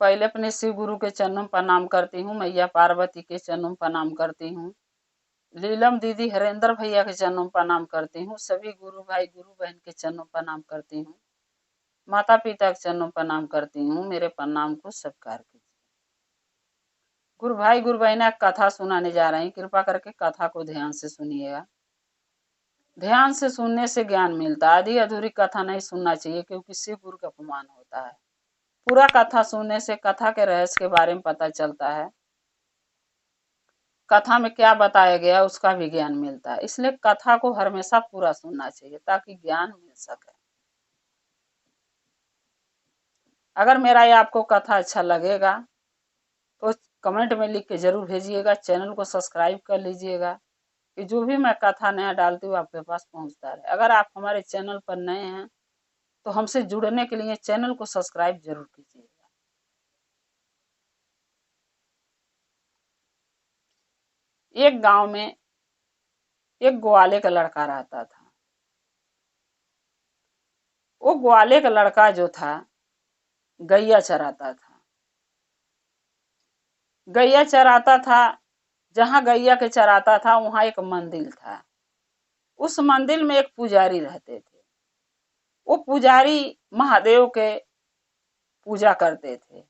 पहले अपने शिव गुरु के चरणों में प्रणाम करती हूँ, मैया पार्वती के चरणों में प्रणाम करती हूँ, लीलम दीदी हरेंद्र भैया के चरणों में प्रणाम करती हूँ, सभी गुरु भाई गुरु बहन के चरणों में प्रणाम करती हूँ, माता पिता के चरणों में प्रणाम करती हूँ। मेरे प्रणाम को स्वीकार कीजिए। गुरु भाई गुरु बहन कथा सुनाने जा रही, कृपा करके कथा को ध्यान से सुनिएगा। ध्यान से सुनने से ज्ञान मिलता है। आधी अधूरी कथा नहीं सुनना चाहिए, क्योंकि शिव गुरु का अपमान होता है। पूरा कथा सुनने से कथा के रहस्य के बारे में पता चलता है, कथा में क्या बताया गया उसका भी ज्ञान मिलता है। इसलिए कथा को हमेशा पूरा सुनना चाहिए ताकि ज्ञान मिल सके। अगर मेरा ये आपको कथा अच्छा लगेगा तो कमेंट में लिख के जरूर भेजिएगा। चैनल को सब्सक्राइब कर लीजिएगा कि जो भी मैं कथा नया डालती हूँ आपके पास पहुंचता रहे। अगर आप हमारे चैनल पर नए हैं तो हमसे जुड़ने के लिए चैनल को सब्सक्राइब जरूर कीजिएगा। एक गांव में एक ग्वाले का लड़का रहता था। वो ग्वाले का लड़का जो था गैया चराता था। गैया चराता था, जहां गैया के चराता था वहां एक मंदिर था। उस मंदिर में एक पुजारी रहते थे। वो पुजारी महादेव के पूजा करते थे।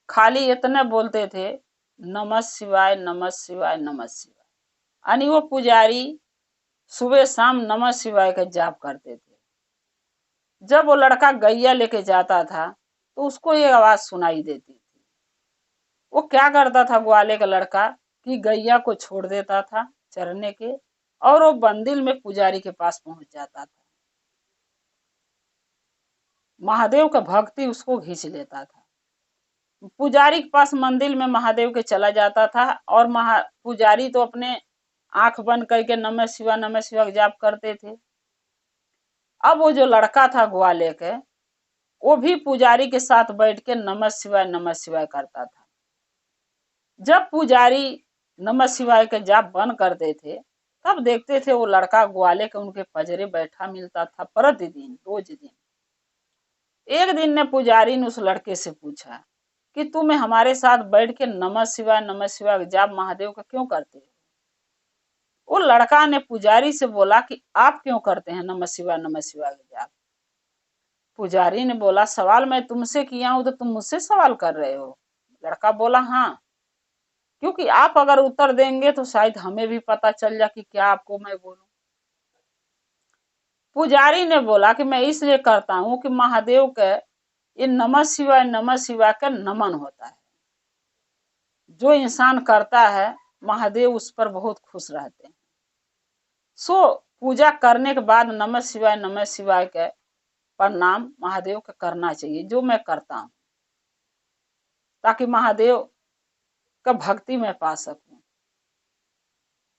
खाली इतने बोलते थे, नमः शिवाय नमः शिवाय नमः शिवाय। यानी वो पुजारी सुबह शाम नमः शिवाय का जाप करते थे। जब वो लड़का गैया लेके जाता था तो उसको ये आवाज सुनाई देती थी। वो क्या करता था ग्वाले का लड़का कि गैया को छोड़ देता था चरने के, और वो मंदिर में पुजारी के पास पहुंच जाता था। महादेव का भक्ति उसको खींच लेता था। पुजारी के पास मंदिर में महादेव के चला जाता था, और पुजारी तो अपने आंख बंद करके नमः शिवाय जाप करते थे। अब वो जो लड़का था ग्वाले के, वो भी पुजारी के साथ बैठ के नमः शिवाय करता था। जब पुजारी नमः शिवाय के जाप बंद करते थे, तब देखते थे वो लड़का ग्वाले के उनके पजरे बैठा मिलता था प्रतिदिन, रोज दिन। एक दिन ने पुजारी ने उस लड़के से पूछा कि तुम्हें हमारे साथ बैठ के नमः शिवाय जाप महादेव का क्यों करते हो? वो लड़का ने पुजारी से बोला कि आप क्यों करते हैं नमः शिवाय जाप? पुजारी ने बोला, सवाल मैं तुमसे किया हूं तो तुम मुझसे सवाल कर रहे हो? लड़का बोला, हाँ, क्योंकि आप अगर उत्तर देंगे तो शायद हमें भी पता चल जाए कि क्या आपको मैं बोलूं। पुजारी ने बोला कि मैं इसलिए करता हूं कि महादेव के ये नमः शिवाय का नमन होता है। जो इंसान करता है महादेव उस पर बहुत खुश रहते हैं। सो पूजा करने के बाद नमः शिवाय के प्रणाम महादेव का करना चाहिए, जो मैं करता हूं, ताकि महादेव का भक्ति में पा सकूं,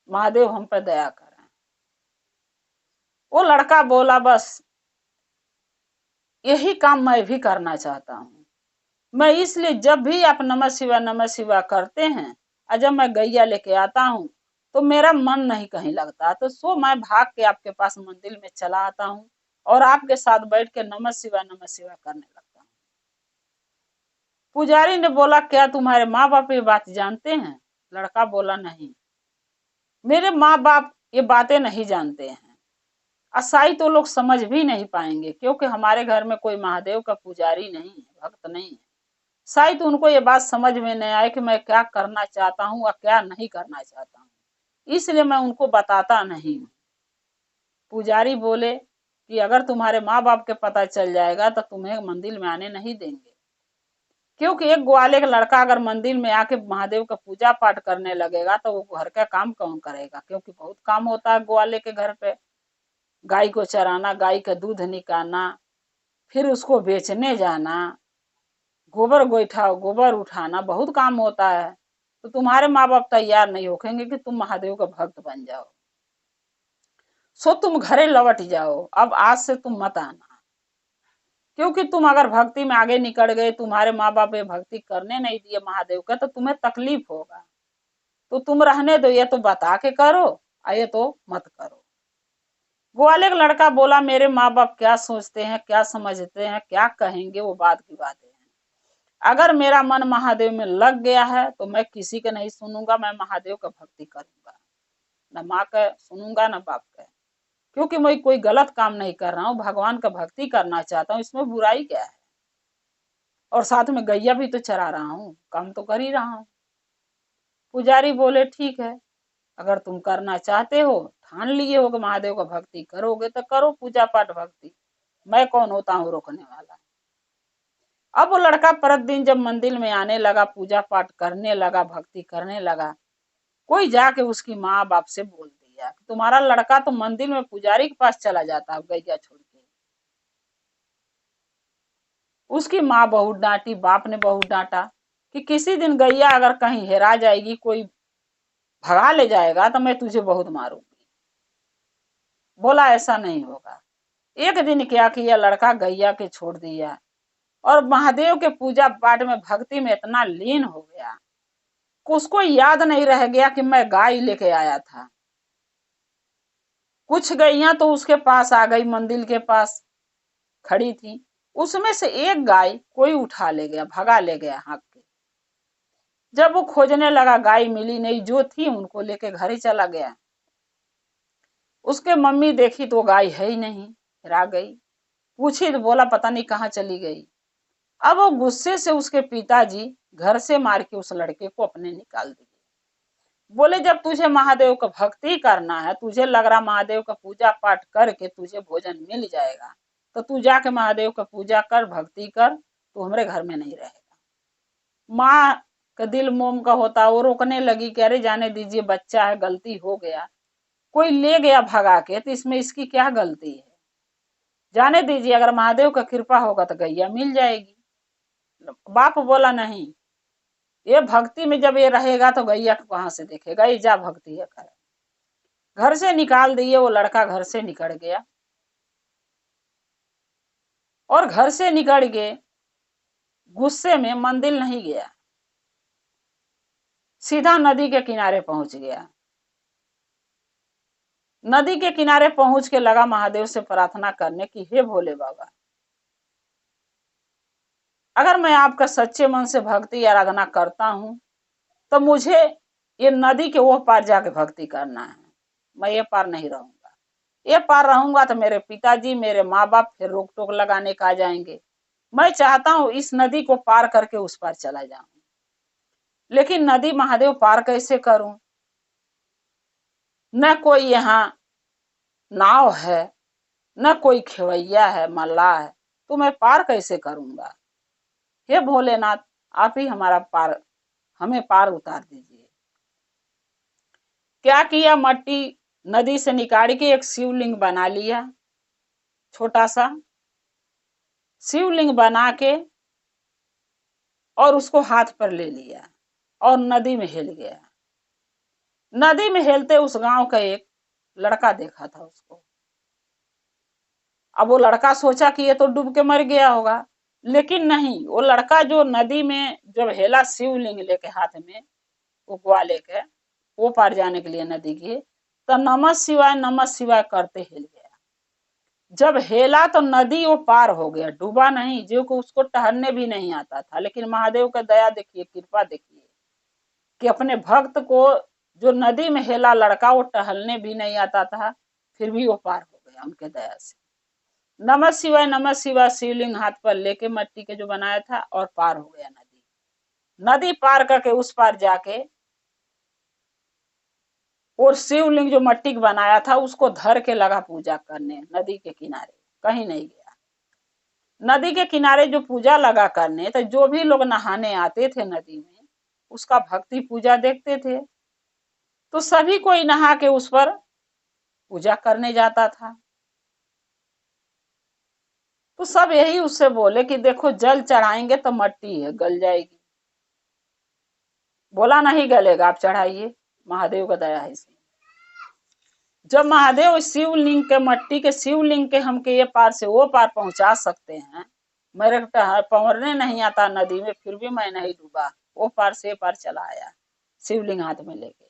महादेव हम पर दया करें। वो लड़का बोला, बस यही काम मैं भी करना चाहता हूं। मैं इसलिए जब भी आप नमः शिवाय करते हैं और जब मैं गैया लेके आता हूं तो मेरा मन नहीं कहीं लगता, तो सो मैं भाग के आपके पास मंदिर में चला आता हूं और आपके साथ बैठ के नमः शिवाय करने लगता हूं। पुजारी ने बोला, क्या तुम्हारे माँ बाप ये बात जानते हैं? लड़का बोला, नहीं, मेरे माँ बाप ये बातें नहीं जानते हैं। असाई तो लोग समझ भी नहीं पाएंगे, क्योंकि हमारे घर में कोई महादेव का पुजारी नहीं है, भक्त नहीं है। शायद उनको ये बात समझ में नहीं आए कि मैं क्या करना चाहता हूँ और क्या नहीं करना चाहता हूँ, इसलिए मैं उनको बताता नहीं हूँ। पुजारी बोले कि अगर तुम्हारे माँ बाप के पता चल जाएगा तो तुम्हें मंदिर में आने नहीं देंगे, क्योंकि एक ग्वाले का लड़का अगर मंदिर में आके महादेव का पूजा पाठ करने लगेगा तो वो घर का काम कौन करेगा? क्योंकि बहुत काम होता है ग्वाले के घर पे। गाय को चराना, गाय का दूध निकालना, फिर उसको बेचने जाना, गोबर उठाना, बहुत काम होता है। तो तुम्हारे माँ बाप तैयार नहीं होंगे कि तुम महादेव का भक्त बन जाओ, सो तुम घरे लौट जाओ, अब आज से तुम मत आना। क्योंकि तुम अगर भक्ति में आगे निकल गए, तुम्हारे माँ बाप ये भक्ति करने नहीं दिए महादेव का, तो तुम्हें तकलीफ होगा। तो तुम रहने दो, ये तो बता के करो, ये तो मत करो। ग्वाले का लड़का बोला, मेरे माँ बाप क्या सोचते हैं, क्या समझते हैं, क्या कहेंगे, वो बात की बातें हैं। अगर मेरा मन महादेव में लग गया है तो मैं किसी का नहीं सुनूंगा, मैं महादेव का भक्ति करूंगा, न माँ का सुनूंगा न बाप का, क्योंकि मैं कोई गलत काम नहीं कर रहा हूँ, भगवान का भक्ति करना चाहता हूँ, इसमें बुराई क्या है। और साथ में गैया भी तो चरा रहा हूँ, काम तो कर ही रहा हूँ। पुजारी बोले ठीक है, अगर तुम करना चाहते हो, ठान लिए हो कि महादेव का भक्ति करोगे तो करो पूजा पाठ भक्ति, मैं कौन होता हूँ रोकने वाला। अब वो लड़का परत दिन जब मंदिर में आने लगा, पूजा पाठ करने लगा, भक्ति करने लगा, कोई जाके उसकी माँ बाप से बोल दिया तुम्हारा लड़का तो मंदिर में पुजारी के पास चला जाता है गैया छोड़ के। उसकी माँ बहुत डांटी, बाप ने बहुत डांटा कि किसी दिन गैया अगर कहीं हेरा जाएगी, कोई भगा ले जाएगा तो मैं तुझे बहुत मारूंगी। बोला ऐसा नहीं होगा। एक दिन क्या किया, लड़का गैया के छोड़ दिया और महादेव के पूजा पाठ में भक्ति में इतना लीन हो गया, उसको याद नहीं रह गया कि मैं गाय लेके आया था। कुछ गैया तो उसके पास आ गई, मंदिर के पास खड़ी थी, उसमें से एक गाय कोई उठा ले गया, भगा ले गया हाँक के। जब वो खोजने लगा, गाय मिली नहीं, जो थी उनको लेके घर ही चला गया। उसके मम्मी देखी तो गाय है ही नहीं, हेरा गई। पूछी तो बोला पता नहीं कहाँ चली गई। अब वो गुस्से से उसके पिताजी घर से मार के उस लड़के को अपने निकाल दिए। बोले जब तुझे महादेव का भक्ति करना है, तुझे लग रहा महादेव का पूजा पाठ करके तुझे भोजन मिल जाएगा, तो तू जाके महादेव का पूजा कर, भक्ति कर, तू हमारे घर में नहीं रहेगा। माँ का दिल मोम का होता, वो रोकने लगी कि अरे जाने दीजिए, बच्चा है, गलती हो गया, कोई ले गया भगा के तो इसमें इसकी क्या गलती है, जाने दीजिए, अगर महादेव का कृपा होगा तो गैया मिल जाएगी। बाप बोला नहीं, ये भक्ति में जब ये रहेगा तो गैया कहाँ से देखेगा, ये जा भक्ति है करे। घर से निकाल दिए, वो लड़का घर से निकल गया और घर से निकल के गुस्से में मंदिर नहीं गया, सीधा नदी के किनारे पहुंच गया। नदी के किनारे पहुंच के लगा महादेव से प्रार्थना करने की, हे भोले बाबा, अगर मैं आपका सच्चे मन से भक्ति आराधना करता हूं तो मुझे ये नदी के वो पार जाके भक्ति करना है, मैं ये पार नहीं रहूंगा। ये पार रहूंगा तो मेरे पिताजी, मेरे माँ बाप फिर रोक टोक लगाने का आ जाएंगे। मैं चाहता हूं इस नदी को पार करके उस पार चला जाऊं, लेकिन नदी महादेव पार कैसे करूं, न कोई यहाँ नाव है, न कोई खेवैया है, मल्लाह है, तो मैं पार कैसे करूंगा। हे भोलेनाथ, आप ही हमारा पार, हमें पार उतार दीजिए। क्या किया, मट्टी नदी से निकाल के एक शिवलिंग बना लिया, छोटा सा शिवलिंग बना के, और उसको हाथ पर ले लिया और नदी में हिल गया। नदी में हिलते उस गांव का एक लड़का देखा था उसको। अब वो लड़का सोचा कि ये तो डूब के मर गया होगा, लेकिन नहीं, वो लड़का जो नदी में जब हेला शिवलिंग लेके हाथ में, वो गुआ लेके वो पार जाने के लिए नदी के, तो नमः शिवाय करते हिल गया। जब हेला तो नदी वो पार हो गया, डूबा नहीं, जो को उसको टहलने भी नहीं आता था। लेकिन महादेव का दया देखिए, कृपा देखिए कि अपने भक्त को, जो नदी में हेला लड़का, वो टहलने भी नहीं आता था, फिर भी वो पार हो गया उनके दया से। नमः शिवाय शिवलिंग हाथ पर लेके मट्टी के जो बनाया था, और पार हो गया नदी। नदी पार करके उस पार जाके और शिवलिंग जो मट्टी का बनाया था उसको धर के लगा पूजा करने नदी के किनारे, कहीं नहीं गया। नदी के किनारे जो पूजा लगा करने, तो जो भी लोग नहाने आते थे नदी में, उसका भक्ति पूजा देखते थे, तो सभी कोई नहा के उस पर पूजा करने जाता था। तो सब यही उससे बोले कि देखो, जल चढ़ाएंगे तो मट्टी है, गल जाएगी। बोला नहीं गलेगा, आप चढ़ाइए, महादेव का दया है इसमें। जब महादेव शिवलिंग के, मट्टी के शिवलिंग के हमके ये पार से वो पार पहुंचा सकते हैं, मेरे पवरने नहीं आता नदी में, फिर भी मैं नहीं डूबा, वो पार से पार चला आया शिवलिंग हाथ में लेके,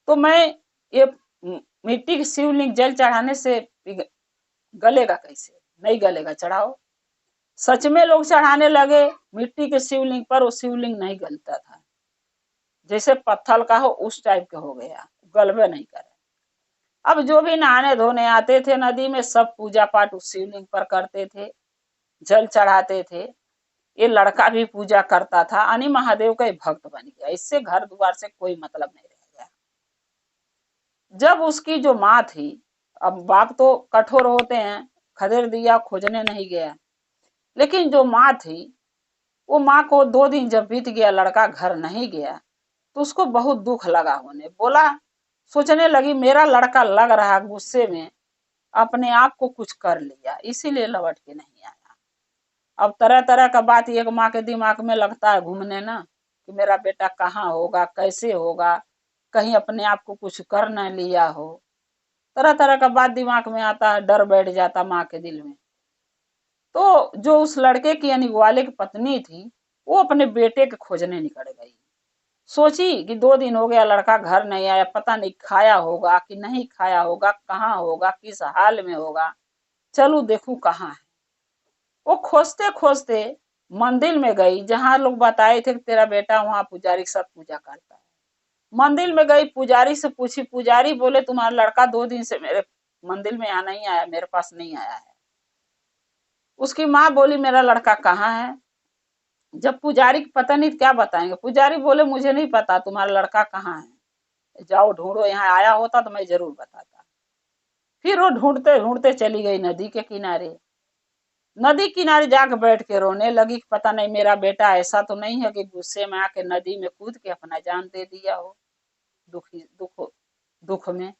तो मैं ये मिट्टी की शिवलिंग जल चढ़ाने से गलेगा कैसे, नहीं गलेगा, चढ़ाओ। सच में लोग चढ़ाने लगे मिट्टी के शिवलिंग पर, वो शिवलिंग नहीं गलता था, जैसे पत्थर का हो उस टाइप का हो गया, गलबे नहीं करे। अब जो भी नहाने धोने आते थे नदी में, सब पूजा पाठ उस शिवलिंग पर करते थे, जल चढ़ाते थे। ये लड़का भी पूजा करता था, यानी महादेव का भक्त बन गया। इससे घर द्वार से कोई मतलब नहीं रह गया। जब उसकी जो माँ थी, अब बाप तो कठोर होते हैं, खदेड़ दिया, खोजने नहीं गया, लेकिन जो माँ थी, वो माँ को 2 दिन जब बीत गया, लड़का घर नहीं गया, तो उसको बहुत दुख लगा। होने बोला, सोचने लगी मेरा लड़का लग रहा गुस्से में अपने आप को कुछ कर लिया, इसीलिए लौट के नहीं आया। अब तरह तरह का बात एक माँ के दिमाग में लगता है घूमने ना, कि मेरा बेटा कहाँ होगा, कैसे होगा, कहीं अपने आप को कुछ कर न लिया हो। तरह तरह का बात दिमाग में आता है, डर बैठ जाता माँ के दिल में। तो जो उस लड़के की यानी ग्वाले की पत्नी थी, वो अपने बेटे के खोजने निकल गई। सोची कि 2 दिन हो गया लड़का घर नहीं आया, पता नहीं खाया होगा कि नहीं खाया होगा, कहाँ होगा, किस हाल में होगा, चलू देखू कहाँ है। वो खोजते खोजते मंदिर में गई, जहां लोग बताए थे कि तेरा बेटा वहां पुजारी के साथ पूजा करता है। मंदिर में गई, पुजारी से पूछी, पुजारी बोले तुम्हारा लड़का 2 दिन से मेरे मंदिर में यहाँ नहीं आया, मेरे पास नहीं आया है। उसकी माँ बोली मेरा लड़का कहाँ है। जब पुजारी पता नहीं क्या बताएंगे, पुजारी बोले मुझे नहीं पता तुम्हारा लड़का कहाँ है, जाओ ढूंढो, यहाँ आया होता तो मैं जरूर बताता। फिर वो ढूंढते ढूंढते चली गई नदी के किनारे। नदी किनारे जाकर बैठ के रोने लगी, पता नहीं मेरा बेटा ऐसा तो नहीं है कि गुस्से में आके नदी में कूद के अपना जान दे दिया हो, दुखी दुख में।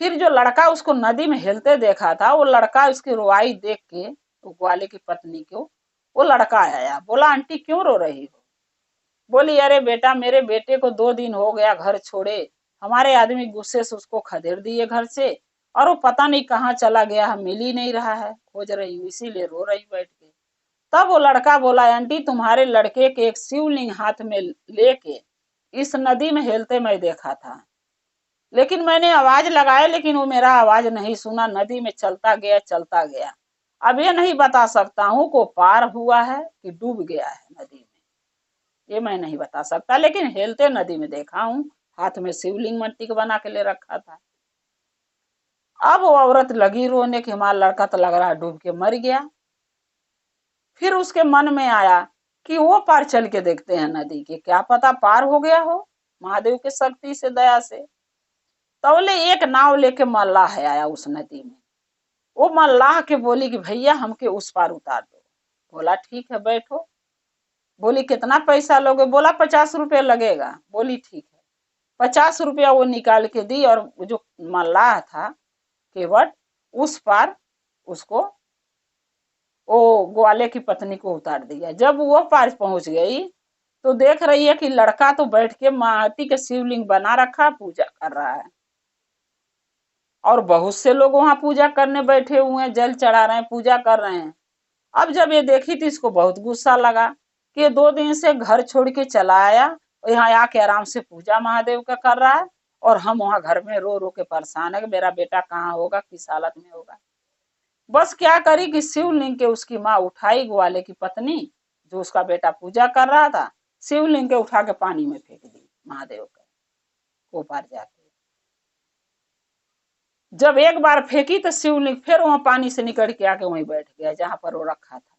फिर जो लड़का उसको नदी में हिलते देखा था, वो लड़का उसकी रुआई देख के, वो ग्वाले की पत्नी को, वो लड़का आया, बोला आंटी क्यों रो रही हो। बोली अरे बेटा, मेरे बेटे को 2 दिन हो गया घर छोड़े, हमारे आदमी गुस्से से उसको खदेड़ दिए घर से, और वो पता नहीं कहाँ चला गया है, मिल ही नहीं रहा है, खोज रही हूँ, इसीलिए रो रही बैठ के। तब वो लड़का बोला आंटी तुम्हारे लड़के के एक शिवलिंग हाथ में लेके इस नदी में हेलते मैं देखा था, लेकिन मैंने आवाज लगाया लेकिन वो मेरा आवाज नहीं सुना, नदी में चलता गया चलता गया। अब ये नहीं बता सकता हूँ को पार हुआ है कि डूब गया है नदी में, ये मैं नहीं बता सकता, लेकिन हेलते नदी में देखा हूँ, हाथ में शिवलिंग मिट्टी का बना के ले रखा था। अब वो औरत लगी रोने की, हमारा लड़का तो लग रहा डूब के मर गया। फिर उसके मन में आया कि वो पार चल के देखते हैं नदी के, क्या पता पार हो गया हो महादेव के शक्ति से, दया से। तौले एक नाव लेके मल्लाह आया उस नदी में। वो मल्लाह के बोली कि भैया हमके उस पार उतार दो। बोला ठीक है बैठो। बोली कितना पैसा लोगे। बोला 50 रुपये लगेगा। बोली ठीक है। 50 रुपया वो निकाल के दी, और जो मल्लाह था केवट, उस पार उसको, वो ग्वाले की पत्नी को उतार दिया। जब वो पार पहुंच गई तो देख रही है कि लड़का तो बैठ के माटी के शिवलिंग बना रखा, पूजा कर रहा है, और बहुत से लोग वहां पूजा करने बैठे हुए हैं, जल चढ़ा रहे हैं, पूजा कर रहे हैं। अब जब ये देखी तो इसको बहुत गुस्सा लगा कि ये 2 दिन से घर छोड़ के चला आया और यहाँ आके आराम से पूजा महादेव का कर रहा है, और हम वहां घर में रो रो के परेशान है कि मेरा बेटा कहाँ होगा, किस हालत में होगा। बस क्या करी कि शिवलिंग के उसकी माँ उठाई, ग्वाले की पत्नी जो उसका बेटा पूजा कर रहा था, शिवलिंग के उठा के पानी में फेंक दी महादेव के ऊपर जाके। जब एक बार फेंकी तो शिवलिंग फिर वहां पानी से निकल के आके वहीं बैठ गया जहां पर वो रखा था।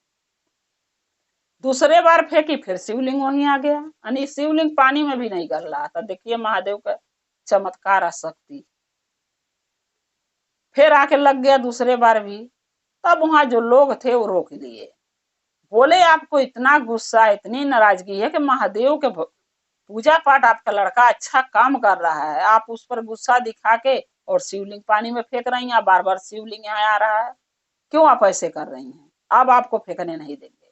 दूसरे बार फेंकी, फिर शिवलिंग वहीं आ गया, यानी शिवलिंग पानी में भी नहीं गल रहा था। देखिए महादेव का चमत्कार आ शक्ति। फिर आके लग गया दूसरे बार भी। तब वहां जो लोग थे वो रोक लिए, बोले आपको इतना गुस्सा, इतनी नाराजगी है कि महादेव के पूजा पाठ आपका लड़का अच्छा काम कर रहा है, आप उस पर गुस्सा दिखा के और शिवलिंग पानी में फेंक रही हैं, बार बार शिवलिंग यहाँ आ रहा है, क्यों आप ऐसे कर रही हैं, अब आपको फेंकने नहीं देंगे।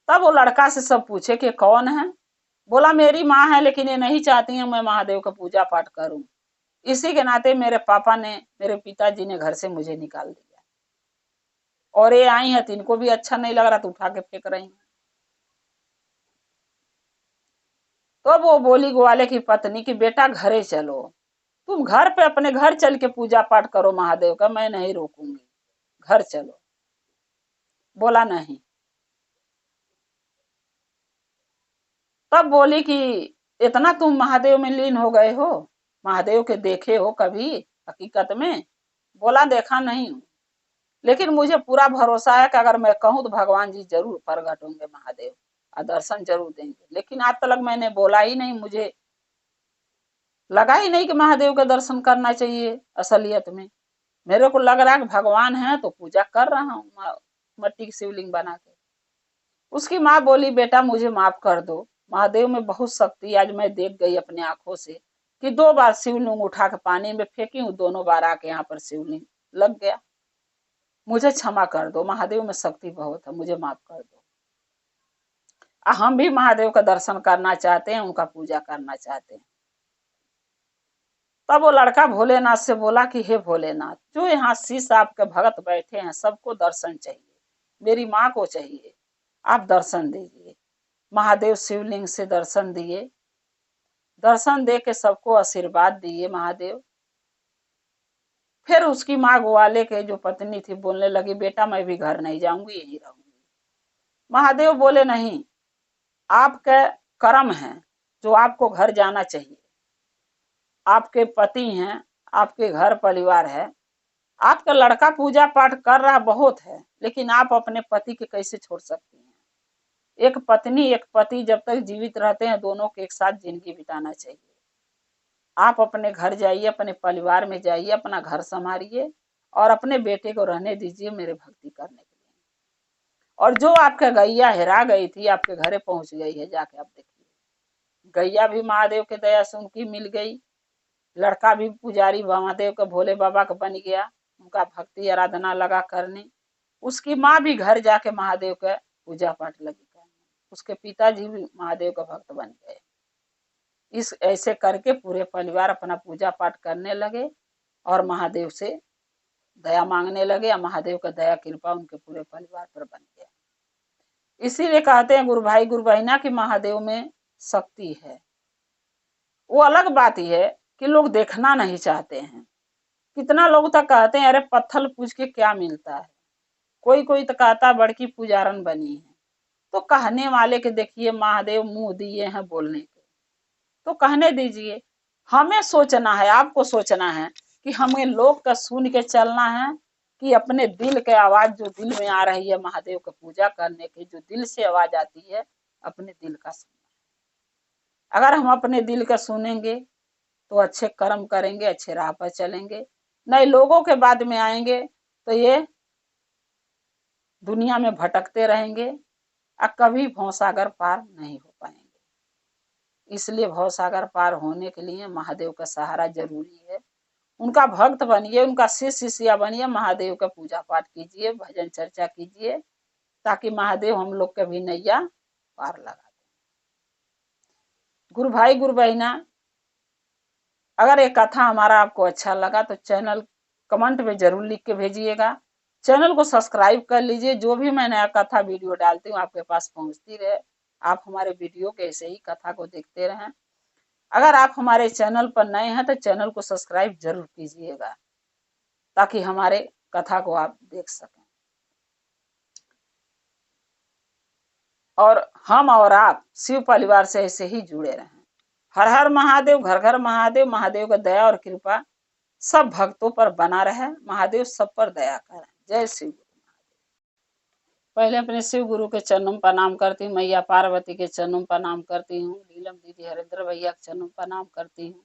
तब वो लड़का से सब पूछे कि कौन है। बोला मेरी माँ है, लेकिन ये नहीं चाहती है मैं महादेव का पूजा पाठ करूं, इसी के नाते मेरे पापा ने, मेरे पिताजी ने घर से मुझे निकाल दिया, और ये आई है तो इनको भी अच्छा नहीं लग रहा तो उठा के फेंक रही हैं। तो वो बोली ग्वाले की पत्नी की बेटा घरे चलो, तुम घर पे अपने घर चल के पूजा पाठ करो महादेव का, मैं नहीं रोकूंगी, घर चलो। बोला नहीं। तब बोली कि इतना तुम महादेव में लीन हो गए हो, महादेव के देखे हो कभी हकीकत में? बोला देखा नहीं हूं, लेकिन मुझे पूरा भरोसा है कि अगर मैं कहूं तो भगवान जी जरूर प्रकट होंगे महादेव और दर्शन जरूर देंगे। लेकिन आज तक मैंने बोला ही नहीं, मुझे लगा ही नहीं कि महादेव का दर्शन करना चाहिए असलियत में। मेरे को लग रहा है कि भगवान है तो पूजा कर रहा हूँ मट्टी की शिवलिंग बना के। उसकी माँ बोली बेटा मुझे माफ कर दो, महादेव में बहुत शक्ति, आज मैं देख गई अपने आंखों से कि 2 बार शिवलिंग उठा के पानी में फेंकी हूँ, दोनों बार आके यहाँ पर शिवलिंग लग गया, मुझे क्षमा कर दो, महादेव में शक्ति बहुत है, मुझे माफ कर दो। हम भी महादेव का दर्शन करना चाहते हैं, उनका पूजा करना चाहते हैं। तब वो लड़का भोलेनाथ से बोला कि हे भोलेनाथ, जो यहाँ शीश आपके भगत बैठे हैं सबको दर्शन चाहिए, मेरी माँ को चाहिए, आप दर्शन दीजिए। महादेव शिवलिंग से दर्शन दिए, दर्शन दे के सबको आशीर्वाद दिए महादेव। फिर उसकी माँ ग्वाले के जो पत्नी थी बोलने लगी बेटा मैं भी घर नहीं जाऊंगी, यहीं रहूंगी। महादेव बोले नहीं, आपका कर्म है जो आपको घर जाना चाहिए, आपके पति हैं, आपके घर परिवार है, आपका लड़का पूजा पाठ कर रहा बहुत है, लेकिन आप अपने पति के कैसे छोड़ सकती हैं? एक पत्नी एक पति जब तक जीवित रहते हैं दोनों के एक साथ जिंदगी बिताना चाहिए। आप अपने घर जाइए, अपने परिवार में जाइए, अपना घर संभालिए और अपने बेटे को रहने दीजिए मेरे भक्ति करने के लिए। और जो आपका गैया हेरा गई थी आपके घरे पहुंच गई है, जाके आप देखिए, गैया भी महादेव के दया से उनकी मिल गई, लड़का भी पुजारी महादेव के भोले बाबा का बन गया, उनका भक्ति आराधना लगा करने। उसकी माँ भी घर जाके महादेव का पूजा पाठ लगी करने, उसके पिताजी भी महादेव का भक्त बन गए। इस ऐसे करके पूरे परिवार अपना पूजा पाठ करने लगे और महादेव से दया मांगने लगे, और महादेव का दया कृपा उनके पूरे परिवार पर बन गया। इसीलिए कहते हैं गुरु भाई गुरु बहना कि महादेव में शक्ति है। वो अलग बात ही है कि लोग देखना नहीं चाहते हैं। कितना लोग तक कहते हैं अरे पत्थर पूज के क्या मिलता है, कोई कोई तो कहता बड़की पुजारन बनी है। तो कहने वाले के देखिए महादेव मुंह दिए हैं बोलने के, तो कहने दीजिए। हमें सोचना है, आपको सोचना है कि हमें लोग का सुन के चलना है कि अपने दिल के आवाज जो दिल में आ रही है महादेव का पूजा करने की, जो दिल से आवाज आती है अपने दिल का सुनना। अगर हम अपने दिल का सुनेंगे तो अच्छे कर्म करेंगे, अच्छे राह पर चलेंगे, नहीं लोगों के बाद में आएंगे तो ये दुनिया में भटकते रहेंगे और कभी भवसागर पार नहीं हो पाएंगे। इसलिए भवसागर पार होने के लिए महादेव का सहारा जरूरी है। उनका भक्त बनिए, उनका शिष्य शिष्या बनिए, महादेव का पूजा पाठ कीजिए, भजन चर्चा कीजिए, ताकि महादेव हम लोग के भी नैया पार लगा दें। गुरु भाई गुरु बहना, अगर ये कथा हमारा आपको अच्छा लगा तो चैनल कमेंट में जरूर लिख के भेजिएगा, चैनल को सब्सक्राइब कर लीजिए। जो भी मैं नया कथा वीडियो डालती हूँ आपके पास पहुंचती रहे, आप हमारे वीडियो के ऐसे ही कथा को देखते रहें। अगर आप हमारे चैनल पर नए हैं तो चैनल को सब्सक्राइब जरूर कीजिएगा, ताकि हमारे कथा को आप देख सकें और हम और आप शिव परिवार से ऐसे ही जुड़े रहें। हर हर महादेव, घर घर महादेव। महादेव का दया और कृपा सब भक्तों पर बना रहे, महादेव सब पर दया करें। जय शिव गुरु महादेव। पहले अपने शिव गुरु के चरणों में प्रणाम करती हूँ, मैया पार्वती के चरणों में प्रणाम करती हूँ, नीलम दीदी हरेंद्र भैया के चरणों में प्रणाम करती हूँ,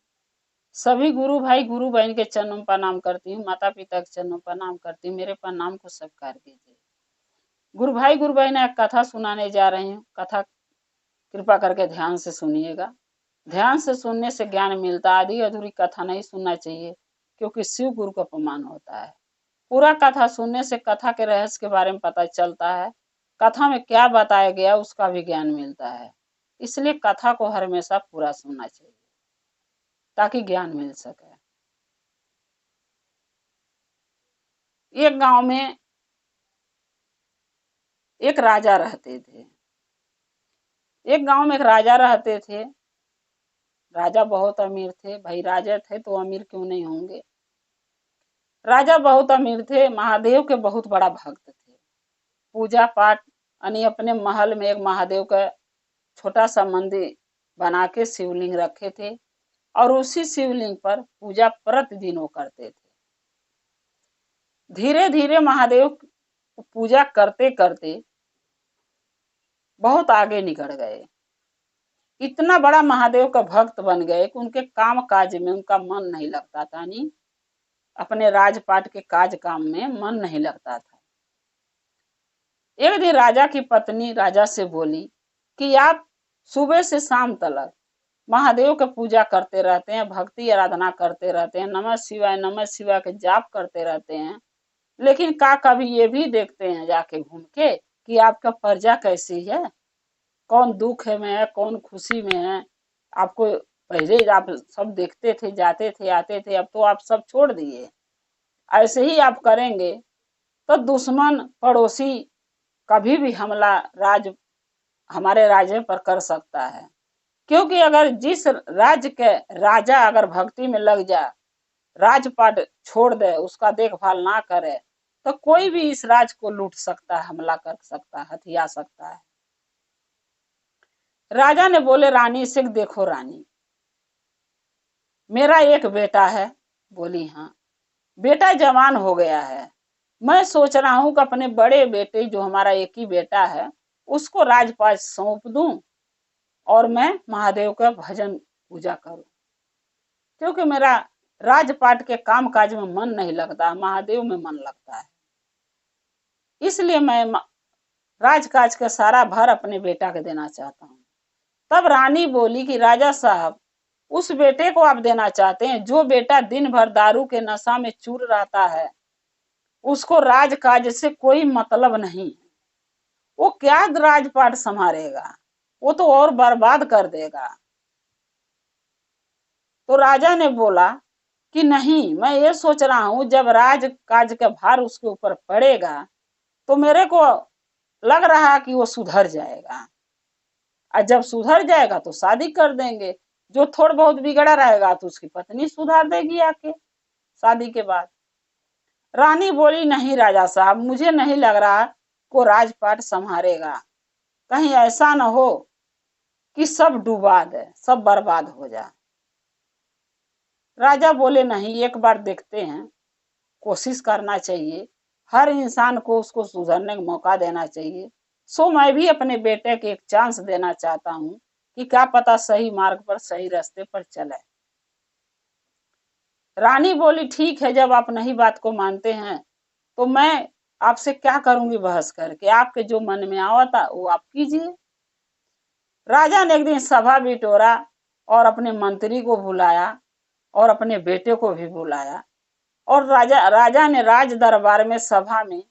सभी गुरु भाई गुरु बहन के चरणों में प्रणाम करती हूँ, माता पिता के चरणों में प्रणाम करती हूँ। मेरे प्रणाम को स्वीकार कीजिए। गुरु भाई गुरु बहन एक कथा सुनाने जा रही हूँ, कथा कृपा करके ध्यान से सुनिएगा। ध्यान से सुनने से ज्ञान मिलता है, आधी अधूरी कथा नहीं सुनना चाहिए, क्योंकि शिव गुरु का अपमान होता है। पूरा कथा सुनने से कथा के रहस्य के बारे में पता चलता है, कथा में क्या बताया गया उसका भी ज्ञान मिलता है। इसलिए कथा को हमेशा पूरा सुनना चाहिए ताकि ज्ञान मिल सके। एक गांव में एक राजा रहते थे। एक गांव में एक राजा रहते थे। राजा बहुत अमीर थे, भाई राजा थे तो अमीर क्यों नहीं होंगे। राजा बहुत अमीर थे, महादेव के बहुत बड़ा भक्त थे। पूजा पाठ यानी अपने महल में एक महादेव का छोटा सा मंदिर बना के शिवलिंग रखे थे और उसी शिवलिंग पर पूजा प्रतिदिन वो करते थे। धीरे धीरे महादेव पूजा करते करते बहुत आगे निकल गए। इतना बड़ा महादेव का भक्त बन गए कि उनके काम काज में उनका मन नहीं लगता था, नहीं अपने राजपाट के काज काम में मन नहीं लगता था। एक दिन राजा की पत्नी राजा से बोली कि आप सुबह से शाम तक महादेव का पूजा करते रहते हैं, भक्ति आराधना करते रहते हैं, नमः शिवाय के जाप करते रहते हैं, लेकिन का कभी ये भी देखते हैं जाके घूम के कि आपका प्रजा कैसी है, कौन दुख में है, कौन खुशी में है। आपको पहले आप सब देखते थे, जाते थे, आते थे, अब तो आप सब छोड़ दिए। ऐसे ही आप करेंगे तो दुश्मन पड़ोसी कभी भी हमला हमारे राज्य पर कर सकता है। क्योंकि अगर जिस राज्य के राजा अगर भक्ति में लग जाए, राजपाट छोड़ दे, उसका देखभाल ना करे, तो कोई भी इस राज को लूट सकता है, हमला कर सकता है, हथिया सकता है। राजा ने बोले रानी से, देखो रानी, मेरा एक बेटा है। बोली हाँ, बेटा जवान हो गया है, मैं सोच रहा हूं कि अपने बड़े बेटे, जो हमारा एक ही बेटा है, उसको राजपाट सौंप दूं और मैं महादेव का भजन पूजा करूं, क्योंकि मेरा राजपाट के काम काज में मन नहीं लगता, महादेव में मन लगता है। इसलिए मैं राजकाज का सारा भार अपने बेटा को देना चाहता हूँ। तब रानी बोली कि राजा साहब, उस बेटे को आप देना चाहते हैं जो बेटा दिन भर दारू के नशा में चूर रहता है, उसको राजकाज से कोई मतलब नहीं, वो क्या राजपाट संभालेगा, वो तो और बर्बाद कर देगा। तो राजा ने बोला कि नहीं, मैं ये सोच रहा हूं जब राजकाज का भार उसके ऊपर पड़ेगा तो मेरे को लग रहा कि वो सुधर जाएगा, और जब सुधर जाएगा तो शादी कर देंगे, जो थोड़ा बहुत बिगड़ा रहेगा तो उसकी पत्नी सुधार देगी आके शादी के बाद। रानी बोली नहीं राजा साहब, मुझे नहीं लग रहा को राजपाट संभालेगा, कहीं ऐसा न हो कि सब डूबा दे, सब बर्बाद हो जाए। राजा बोले नहीं, एक बार देखते हैं, कोशिश करना चाहिए, हर इंसान को उसको सुधरने का मौका देना चाहिए। सो मैं भी अपने बेटे के एक चांस देना चाहता हूँ कि क्या पता सही मार्ग पर, सही रास्ते पर चले। रानी बोली ठीक है, जब आप नहीं बात को मानते हैं तो मैं आपसे क्या करूंगी बहस करके, आपके जो मन में आवता वो आप कीजिए। राजा ने एक दिन सभा बिटोरा और अपने मंत्री को बुलाया और अपने बेटे को भी बुलाया, और राजा ने राज दरबार में सभा में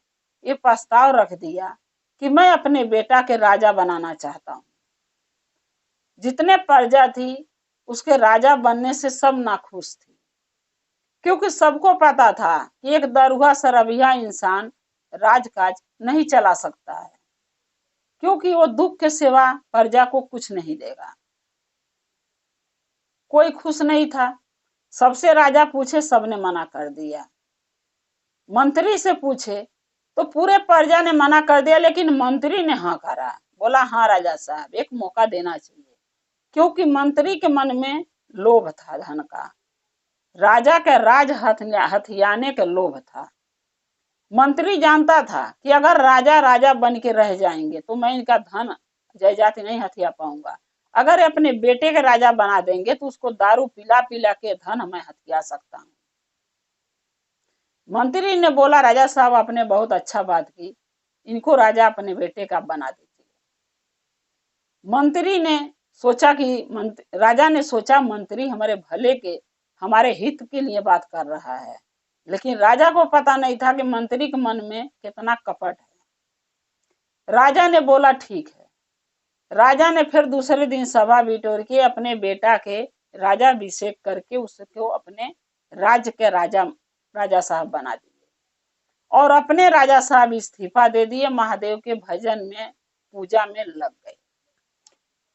ये प्रस्ताव रख दिया कि मैं अपने बेटा के राजा बनाना चाहता हूँ। जितने प्रजा थी उसके राजा बनने से सब नाखुश थी, क्योंकि सबको पता था कि एक दरुआ शराबिया इंसान राजकाज नहीं चला सकता है, क्योंकि वो दुख के सिवा प्रजा को कुछ नहीं देगा। कोई खुश नहीं था, सबसे राजा पूछे, सबने मना कर दिया। मंत्री से पूछे तो पूरे प्रजा ने मना कर दिया, लेकिन मंत्री ने हाँ करा, बोला हाँ राजा साहब, एक मौका देना चाहिए, क्योंकि मंत्री के मन में लोभ था धन का, राजा के राज हथियाने के लोभ था। मंत्री जानता था कि अगर राजा बन के रह जाएंगे तो मैं इनका धन जायदाद नहीं हथिया पाऊंगा, अगर अपने बेटे के राजा बना देंगे तो उसको दारू पिला पिला के धन मैं हथिया सकता हूँ। मंत्री ने बोला राजा साहब, आपने बहुत अच्छा बात की, इनको राजा अपने बेटे का बना दीजिए। मंत्री ने सोचा कि राजा ने सोचा मंत्री हमारे भले के, हमारे हित के लिए बात कर रहा है, लेकिन राजा को पता नहीं था कि मंत्री के मन में कितना कपट है। राजा ने बोला ठीक है। राजा ने फिर दूसरे दिन सभा बिटोर के अपने बेटा के राजाभिषेक करके उसको अपने राज्य के राजा साहब बना दिए, और अपने राजा साहब इस्तीफा दे दिए, महादेव के भजन में पूजा में लग गए।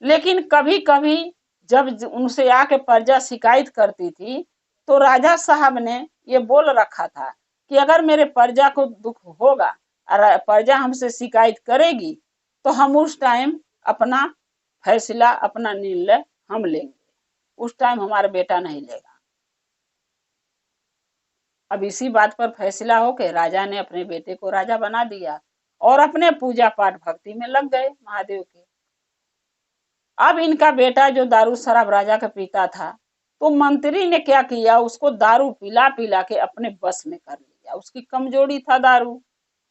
लेकिन कभी कभी जब उनसे आके प्रजा शिकायत करती थी तो राजा साहब ने ये बोल रखा था कि अगर मेरे प्रजा को दुख होगा प्रजा हमसे शिकायत करेगी तो हम उस टाइम अपना फैसला, अपना निर्णय हम लेंगे, उस टाइम हमारा बेटा नहीं लेगा। अब इसी बात पर फैसला होके राजा ने अपने बेटे को राजा बना दिया और अपने पूजा पाठ भक्ति में लग गए महादेव के। अब इनका बेटा जो दारू शराब राजा का पीता था, तो मंत्री ने क्या किया, उसको दारू पिला पिला के अपने बस में कर लिया। उसकी कमजोरी था दारू,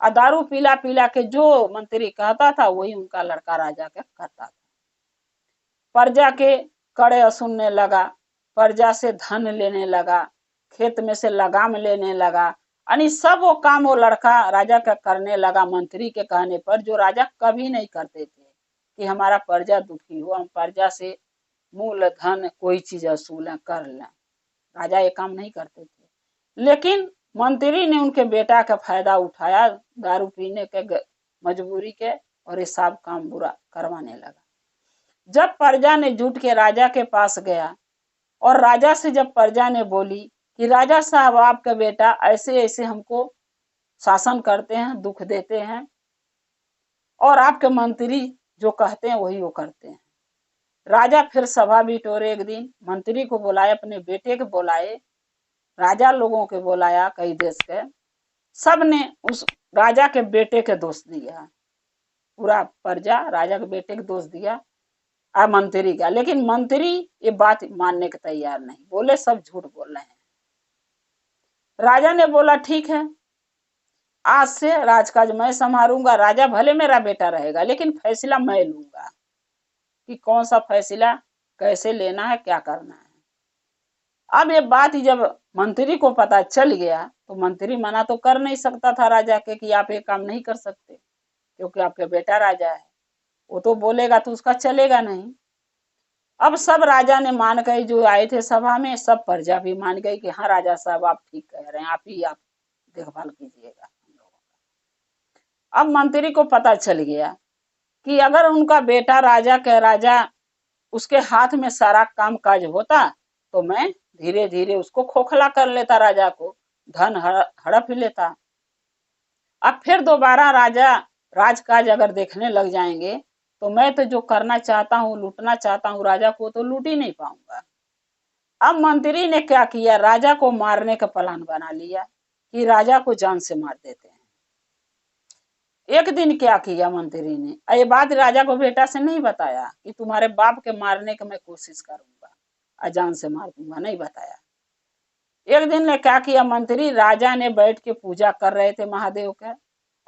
और दारू पिला पिला के जो मंत्री कहता था वही उनका लड़का राजा का करता था। प्रजा के कड़े सुनने लगा, प्रजा से धन लेने लगा, खेत में से लगाम लेने लगा, यानी सब वो काम वो लड़का राजा का करने लगा मंत्री के कहने पर, जो राजा कभी नहीं करते थे कि हमारा प्रजा दुखी हो, हम प्रजा से मूल धन कोई चीज असूल कर लें। राजा ये काम नहीं करते थे, लेकिन मंत्री ने उनके बेटा का फायदा उठाया दारू पीने के मजबूरी के, और ये सब काम बुरा करवाने लगा। जब प्रजा ने जुट के राजा के पास गया और राजा से जब प्रजा ने बोली कि राजा साहब आपका बेटा ऐसे ऐसे हमको शासन करते हैं, दुख देते हैं, और आपके मंत्री जो कहते हैं वही वो करते हैं। राजा फिर सभा बिटोरे, एक दिन मंत्री को बुलाए, अपने बेटे को बुलाए, राजा लोगों के बुलाया, कई देश के, सब ने उस राजा के बेटे के दोष दिया। पूरा प्रजा राजा के बेटे के दोष दिया और मंत्री का, लेकिन मंत्री ये बात मानने के तैयार नहीं, बोले सब झूठ बोल रहे हैं। राजा ने बोला ठीक है, आज से राजकाज मैं संभालूंगा, राजा भले मेरा बेटा रहेगा लेकिन फैसला मैं लूंगा कि कौन सा फैसला कैसे लेना है, क्या करना है। अब ये बात जब मंत्री को पता चल गया तो मंत्री मना तो कर नहीं सकता था राजा के कि आप ये काम नहीं कर सकते, क्योंकि आपका बेटा राजा है, वो तो बोलेगा तो उसका चलेगा नहीं। अब सब राजा ने मान गए, जो आए थे सभा में, सब प्रजा भी मान गई कि हाँ राजा साहब आप ठीक कह रहे हैं, आप देखभाल कीजिएगा हम लोगों का। अब मंत्री को पता चल गया कि अगर उनका बेटा राजा के राजा उसके हाथ में सारा काम काज होता तो मैं धीरे धीरे उसको खोखला कर लेता, राजा को धन हड़प लेता। अब फिर दोबारा राजा राजकाज अगर देखने लग जाएंगे तो मैं तो जो करना चाहता हूँ, लूटना चाहता हूँ राजा को, तो लूट ही नहीं पाऊंगा। अब मंत्री ने क्या किया, राजा को मारने का प्लान बना लिया कि राजा को जान से मार देते हैं। एक दिन क्या किया मंत्री ने, ये बात राजा को बेटा से नहीं बताया कि तुम्हारे बाप के मारने की मैं कोशिश करूंगा और जान से मार दूंगा, नहीं बताया। एक दिन ने क्या किया, मंत्री राजा ने बैठ के पूजा कर रहे थे महादेव के,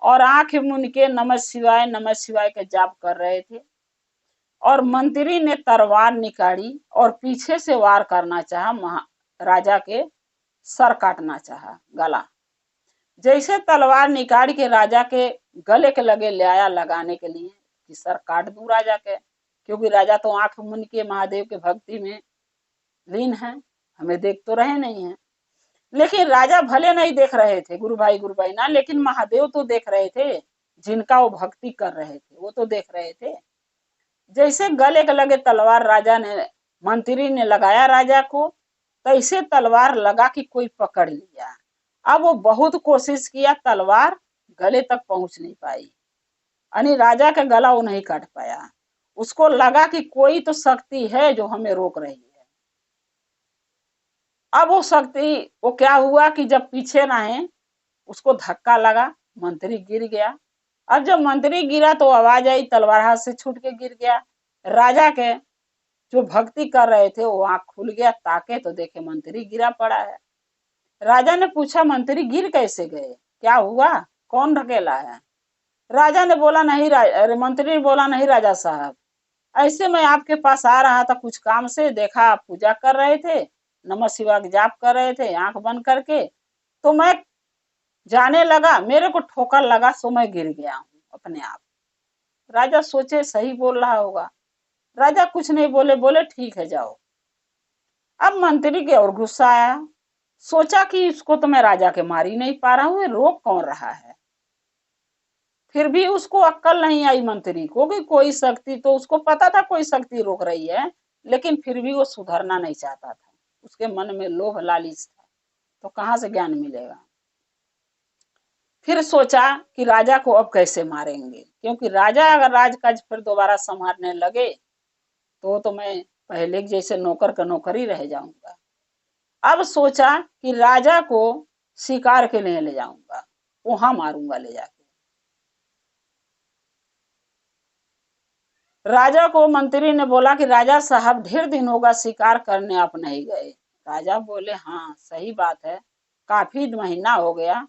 और आंख मुन के नमः शिवाय के जाप कर रहे थे, और मंत्री ने तलवार निकाली और पीछे से वार करना चाहा, राजा के सर काटना चाहा, गला। जैसे तलवार निकाल के राजा के गले के लगे ले आया लगाने के लिए कि सर काट दूं राजा के, क्योंकि राजा तो आंख मुन के महादेव के भक्ति में लीन है, हमें देख तो रहे नहीं है। लेकिन राजा भले नहीं देख रहे थे गुरु भाई ना, लेकिन महादेव तो देख रहे थे, जिनका वो भक्ति कर रहे थे वो तो देख रहे थे। जैसे गले के लगे तलवार राजा ने, मंत्री ने लगाया राजा को, तैसे तलवार लगा कि कोई पकड़ लिया। अब वो बहुत कोशिश किया, तलवार गले तक पहुंच नहीं पाई, यानी राजा का गला वो नहीं काट पाया। उसको लगा कि कोई तो शक्ति है जो हमें रोक रही है। अब वो शक्ति, वो क्या हुआ कि जब पीछे ना है उसको धक्का लगा, मंत्री गिर गया। अब जब मंत्री गिरा तो आवाज आई, तलवार हाथ से छूट के गिर गया। राजा के जो भक्ति कर रहे थे वो आंख खुल गया, ताके तो देखे मंत्री गिरा पड़ा है। राजा ने पूछा मंत्री गिर कैसे गए, क्या हुआ, कौन ढकेला है? राजा ने बोला नहीं, मंत्री ने बोला नहीं राजा साहब, ऐसे मैं आपके पास आ रहा था कुछ काम से, देखा आप पूजा कर रहे थे, नमः शिवाय जाप कर रहे थे आंख बंद करके, तो मैं जाने लगा, मेरे को ठोकर लगा, सो मैं गिर गया हूँ अपने आप। राजा सोचे सही बोल रहा होगा। राजा कुछ नहीं बोले, बोले ठीक है जाओ। अब मंत्री के और गुस्सा आया, सोचा कि इसको तो मैं राजा के मार ही नहीं पा रहा हूँ, रोक कौन रहा है। फिर भी उसको अक्ल नहीं आई मंत्री को कि कोई शक्ति, तो उसको पता था कोई शक्ति रोक रही है, लेकिन फिर भी वो सुधरना नहीं चाहता था, उसके मन में लोभ लालच था, तो कहाँ से ज्ञान मिलेगा। फिर सोचा कि राजा को अब कैसे मारेंगे, क्योंकि राजा अगर राजकाज फिर दोबारा संभालने लगे तो मैं पहले के जैसे नौकर का नौकर ही रह जाऊंगा। अब सोचा कि राजा को शिकार के लिए ले जाऊंगा, वहां मारूंगा ले जाके। राजा को मंत्री ने बोला कि राजा साहब ढेर दिन होगा शिकार करने आप नहीं गए। राजा बोले हाँ सही बात है, काफी महीना हो गया,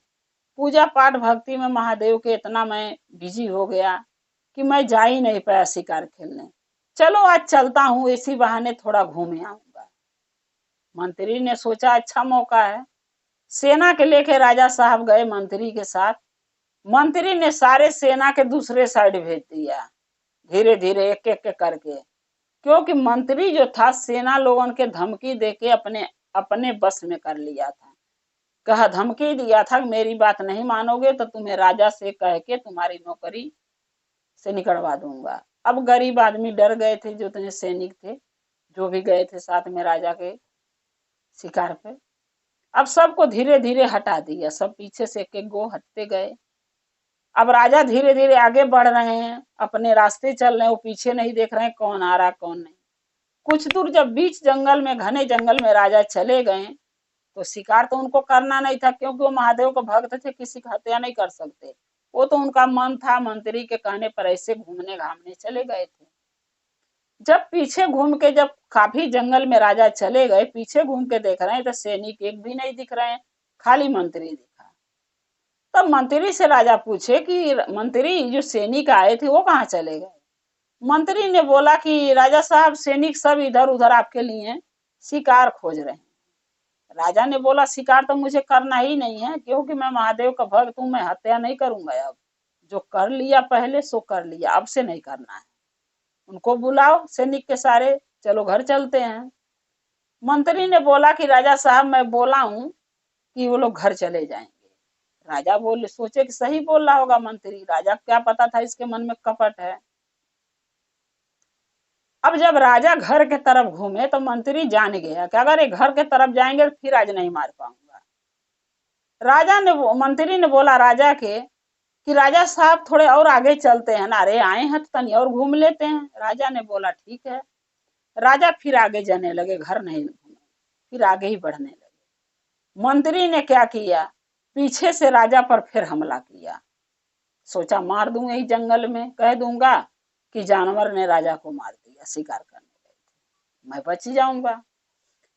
पूजा पाठ भक्ति में महादेव के इतना मैं बिजी हो गया कि मैं जा ही नहीं पाया शिकार खेलने। चलो आज चलता हूँ, इसी बहाने थोड़ा घूम आऊंगा। मंत्री ने सोचा अच्छा मौका है, सेना के लेके राजा साहब गए मंत्री के साथ। मंत्री ने सारे सेना के दूसरे साइड भेज दिया, धीरे धीरे एक एक करके, क्योंकि मंत्री जो था सेना लोगों के धमकी देके अपने अपने बस में कर लिया था। कहा धमकी दिया था मेरी बात नहीं मानोगे तो तुम्हें राजा से कह के तुम्हारी नौकरी से निकलवा दूंगा। अब गरीब आदमी डर गए थे, जो इतने सैनिक थे जो भी गए थे साथ में राजा के शिकार पे। अब सबको धीरे धीरे हटा दिया, सब पीछे से एक एक गो हटते गए। अब राजा धीरे धीरे आगे बढ़ रहे हैं, अपने रास्ते चल रहे हैं, वो पीछे नहीं देख रहे हैं कौन आ रहा कौन नहीं। कुछ दूर जब बीच जंगल में, घने जंगल में राजा चले गए तो शिकार तो उनको करना नहीं था, क्योंकि वो महादेव के भक्त थे, किसी की हत्या नहीं कर सकते। वो तो उनका मन था, मंत्री के कहने पर ऐसे घूमने घामने चले गए थे। जब पीछे घूम के, जब काफी जंगल में राजा चले गए, पीछे घूम के देख रहे हैं तो सैनिक एक भी नहीं दिख रहे हैं, खाली मंत्री दिखा। तब मंत्री से राजा पूछे कि मंत्री जो सैनिक आए थे वो कहाँ चले गए। मंत्री ने बोला कि राजा साहब सैनिक सब इधर उधर आपके लिए शिकार खोज रहे हैं। राजा ने बोला शिकार तो मुझे करना ही नहीं है, क्योंकि मैं महादेव का भक्त हूं, मैं हत्या नहीं करूंगा। अब जो कर लिया पहले सो कर लिया, अब से नहीं करना है। उनको बुलाओ सैनिक के सारे, चलो घर चलते हैं। मंत्री ने बोला कि राजा साहब मैं बोला हूं कि वो लोग घर चले जाएंगे। राजा बोले, सोचे कि सही बोल रहा होगा मंत्री, राजा क्या पता था इसके मन में कपट है। अब जब राजा घर के तरफ घूमे तो मंत्री जान गया कि अगर ये घर के तरफ जाएंगे तो फिर आज नहीं मार पाऊंगा। मंत्री ने बोला राजा के कि राजा साहब थोड़े और आगे चलते हैं ना, अरे आए हैं तो तनी और घूम लेते हैं। राजा ने बोला ठीक है। राजा फिर आगे जाने लगे, घर नहीं घूमे, फिर आगे ही बढ़ने लगे। मंत्री ने क्या किया, पीछे से राजा पर फिर हमला किया। सोचा मार दूं यही जंगल में, कह दूंगा कि जानवर ने राजा को मार दिया, शिकार करने गए थे, मैं बच जाऊंगा।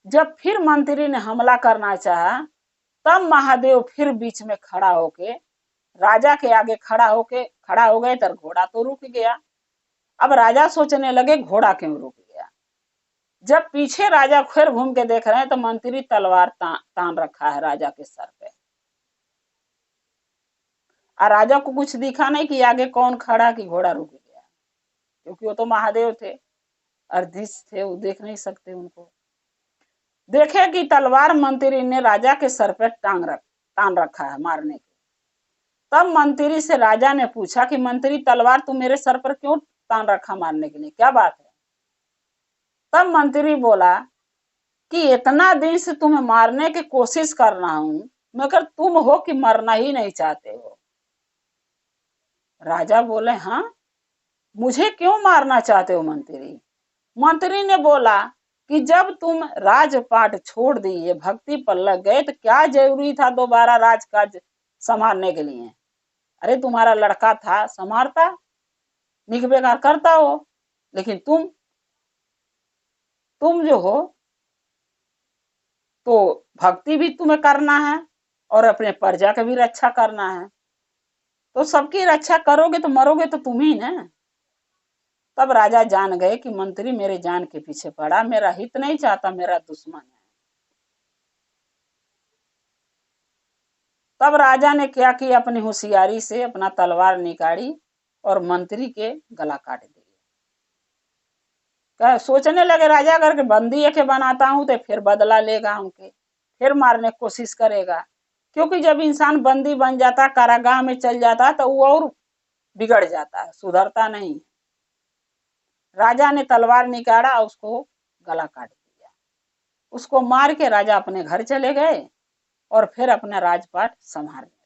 जब फिर मंत्री ने हमला करना चाहा, तब महादेव फिर बीच में खड़ा होके, राजा के आगे खड़ा हो गए, तो घोड़ा तो रुक गया। अब राजा सोचने लगे घोड़ा क्यों रुक गया। जब पीछे राजा फिर घूम के देख रहे हैं तो मंत्री तलवार तान रखा है राजा के सर पे, और राजा को कुछ दिखा नहीं कि आगे कौन खड़ा कि घोड़ा रुक गया, क्योंकि वो तो महादेव थे, अदृश्य थे, वो देख नहीं सकते उनको। देखे कि तलवार मंत्री ने राजा के सर पे तान रखा है मारने के। तब मंत्री से राजा ने पूछा कि मंत्री तलवार तू मेरे सर पर क्यों तान रखा मारने के लिए, क्या बात है। तब मंत्री बोला कि इतना दिन से तुम्हें मारने की कोशिश कर रहा हूं, मगर तुम हो कि मरना ही नहीं चाहते हो। राजा बोले हाँ, मुझे क्यों मारना चाहते हो मंत्री। मंत्री ने बोला कि जब तुम राजपाट छोड़ दिए, भक्ति पर लग गए, तो क्या जरूरी था दोबारा राजकाज संभालने के लिए। अरे तुम्हारा लड़का था, संभालता, निक बेकार करता हो, लेकिन तुम जो हो तो भक्ति भी तुम्हें करना है और अपने प्रजा का भी रक्षा करना है, तो सबकी रक्षा करोगे तो मरोगे तो तुम ही ना। तब राजा जान गए कि मंत्री मेरे जान के पीछे पड़ा, मेरा हित नहीं चाहता, मेरा दुश्मन है। तब राजा ने क्या किया, अपनी होशियारी से अपना तलवार निकाली और मंत्री के गला काट दिया। सोचने लगे राजा अगर के बंदी एके बनाता हूं तो फिर बदला लेगा, हमके फिर मारने की कोशिश करेगा, क्योंकि जब इंसान बंदी बन जाता, कारागाह में चल जाता तो वो और बिगड़ जाता है, सुधरता नहीं। राजा ने तलवार निकाला, उसको गला काट दिया। उसको मार के राजा अपने घर चले गए और फिर अपना राजपाट संभालने लगे।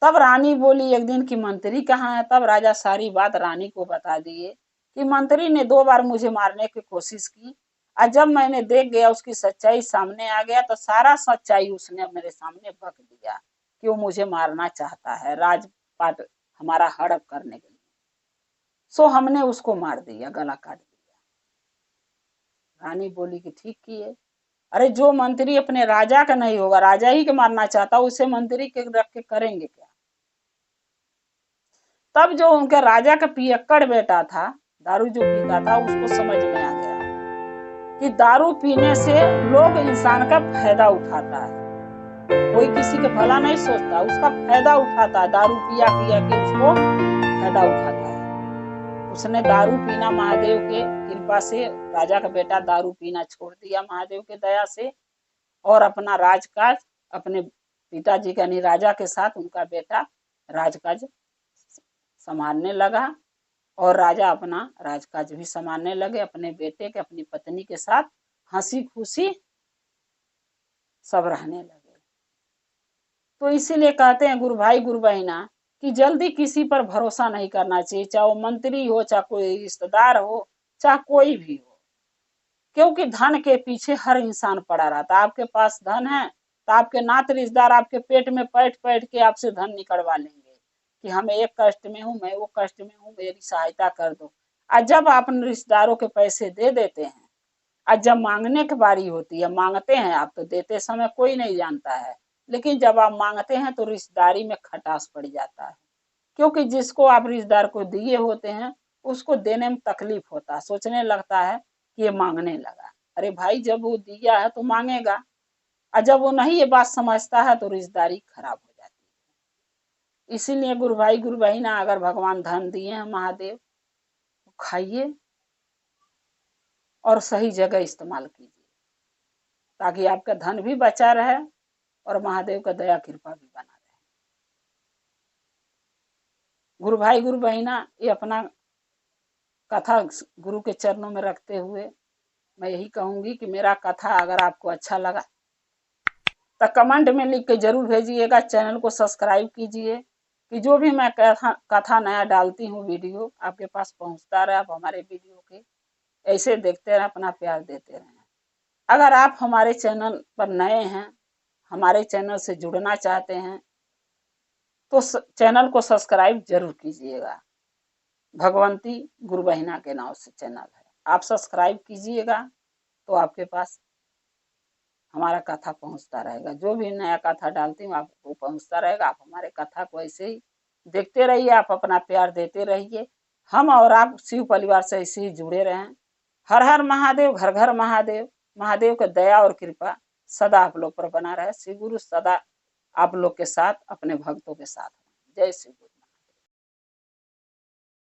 तब रानी बोली एक दिन कि मंत्री कहाँ है। तब राजा सारी बात रानी को बता दिए कि मंत्री ने 2 बार मुझे मारने की कोशिश की, और जब मैंने देख गया उसकी सच्चाई सामने आ गया तो सारा सच्चाई उसने मेरे सामने बक दिया कि वो मुझे मारना चाहता है राजपाट हमारा हड़प करने के लिए। सो हमने उसको मार दिया, गला काट दिया। रानी बोली कि ठीक किए। अरे जो मंत्री अपने राजा का नहीं होगा, राजा ही के मारना चाहता, उसे मंत्री के रख के करेंगे क्या। तब जो उनके राजा का पियक्कड़ बेटा था, दारू जो पीता था, उसको समझ में आ गया कि दारू पीने से लोग इंसान का फायदा उठाता है, कोई किसी का भला नहीं सोचता, उसका फायदा उठाता है। दारू पिया पिया के उसको फायदा उठाता है। उसने दारू पीना महादेव के कृपा से, राजा का बेटा दारू पीना छोड़ दिया महादेव के दया से, और अपना राजकाज अपने पिताजी का यानी राजा के साथ उनका बेटा राजकाज संभालने लगा, और राजा अपना राजकाज भी संभालने लगे अपने बेटे के, अपनी पत्नी के साथ हंसी खुशी सब रहने लगे। तो इसीलिए कहते हैं गुरु भाई गुरु बहना कि जल्दी किसी पर भरोसा नहीं करना चाहिए, चाहे वो मंत्री हो, चाहे कोई रिश्तेदार हो, चाहे कोई भी हो, क्योंकि धन के पीछे हर इंसान पड़ा रहता है। आपके पास धन है तो आपके नाते रिश्तेदार आपके पेट में पैठ पैठ के आपसे धन निकलवा लेंगे कि हम एक कष्ट में हूँ, मैं वो कष्ट में हूँ, मेरी सहायता कर दो। और जब आप अपने रिश्तेदारों के पैसे दे देते हैं, और जब मांगने की बारी होती है, मांगते हैं आप तो देते समय कोई नहीं जानता है, लेकिन जब आप मांगते हैं तो रिश्तेदारी में खटास पड़ जाता है, क्योंकि जिसको आप रिश्तेदार को दिए होते हैं उसको देने में तकलीफ होता है, सोचने लगता है कि ये मांगने लगा। अरे भाई जब वो दिया है तो मांगेगा, और जब वो नहीं ये बात समझता है तो रिश्तेदारी खराब हो जाती है। इसीलिए गुरु भाई गुरु बहना, अगर भगवान धन दिए हैं महादेव, खाइए और सही जगह इस्तेमाल कीजिए, ताकि आपका धन भी बचा रहे और महादेव का दया कृपा भी बना रहे। गुरु भाई गुरु बहना, ये अपना कथा गुरु के चरणों में रखते हुए मैं यही कहूंगी कि मेरा कथा अगर आपको अच्छा लगा तो कमेंट में लिख के जरूर भेजिएगा। चैनल को सब्सक्राइब कीजिए कि जो भी मैं कथा नया डालती हूँ वीडियो आपके पास पहुंचता रहे। आप हमारे वीडियो के ऐसे देखते रहे, अपना प्यार देते रहें। अगर आप हमारे चैनल पर नए हैं, हमारे चैनल से जुड़ना चाहते हैं, तो चैनल को सब्सक्राइब जरूर कीजिएगा। भगवंती गुरु बहिना के नाम से चैनल है, आप सब्सक्राइब कीजिएगा तो आपके पास हमारा कथा पहुंचता रहेगा। जो भी नया कथा डालती हूँ आपको पहुंचता रहेगा। आप हमारे कथा को ऐसे ही देखते रहिए, आप अपना प्यार देते रहिए। हम और आप शिव परिवार से ऐसे ही जुड़े रहें। हर हर महादेव, घर घर महादेव। महादेव का दया और कृपा सदा आप लोग पर बना रहे। शिव गुरु सदा आप लोग के साथ, अपने भक्तों के साथ। जय शिव गुरु।